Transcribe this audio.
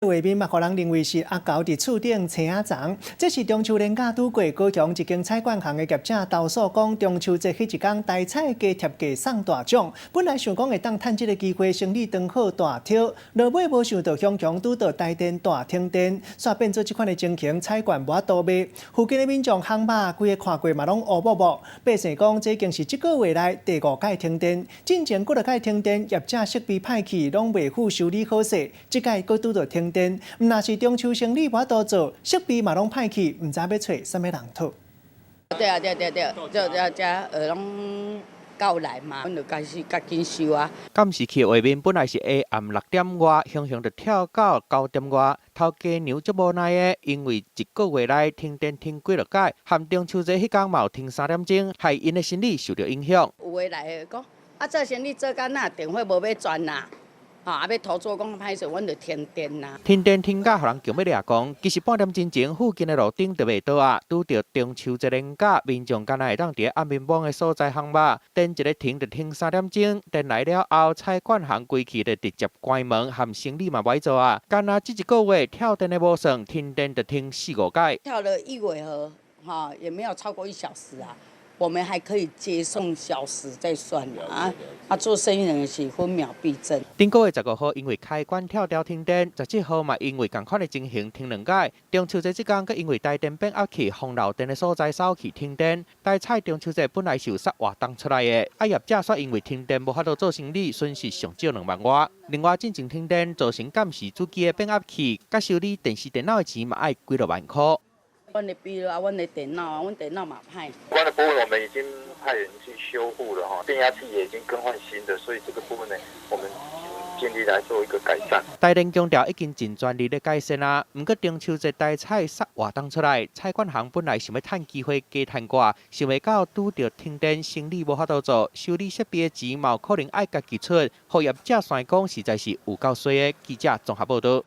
画面嘛，互人认为是阿狗伫厝顶青仔长。这是中秋连假拄过，高雄一间菜馆行的业者投诉讲，中秋节迄一天台菜加贴价送大奖，本来想讲会当趁这个机会生意刚好大跳，落尾无想到强拄到台电大停电，煞变做这款的情形，菜馆无法度卖。附近的民众烘肉，规个看过嘛拢乌木木。百姓讲，这已经是这个月来第5届停电，进前几落届停电，业者设备歹去，拢未付修理好势，这届搁拄到停电，毋若是中秋生意无法度做，设备嘛拢歹去，毋知要找啥物人讨。对，就遮拢到来嘛，阮就开始赶紧收啊。监视器画面本来是下暗6点外，雄雄就跳到9点外，头家娘足无奈的，因为一个月来停电停几落届，含中秋节迄天嘛有停3点钟，害因的生意受到影响。有诶来讲，做生意做干那电话无要转啦。要投诉讲歹势，阮就停电啦。停电停甲，互人强要掠讲，其实半点钟前附近的路顶就袂倒啊，拄着中秋节连假，民众敢若会当伫暗暝暝的所在烘肉，电一个停就停3点钟，电来了后，菜馆行规气就直接关门，含生意嘛歹做啊。敢若这一个月跳电的无算，停电就停4、5届。跳了1尾盒，也没有超过1小时啊。我们还可以接送小时再算啊！做生意人是分秒必争。顶个月15号，因为开关跳掉停电；17号嘛，因为同款的情形停2届。中秋节这天，佮因为台电变压器，风漏电的所在扫去停电。台菜中秋节本来是有杀活动出来的，业者煞因为停电无法度做生意，损失上少2万外。另外，进前停电造成监视主机的变压器，佮修理电视电脑的钱嘛要几落万块。阮的笔啊，阮的电脑啊，阮电脑嘛歹。有关的部分我们已经派人去修复了哈，变压器也已经更换新的，所以这个部分呢，我们尽力来做一个改善。台电强调已经尽全力咧改善啊，不过中秋节台菜杀活动出来，菜馆行本来想要趁机会加趁挂，想袂到拄着停电，生意无法度做，修理设备的钱嘛有可能爱家己出，互业者算讲实在是有够衰的。记者综合报道。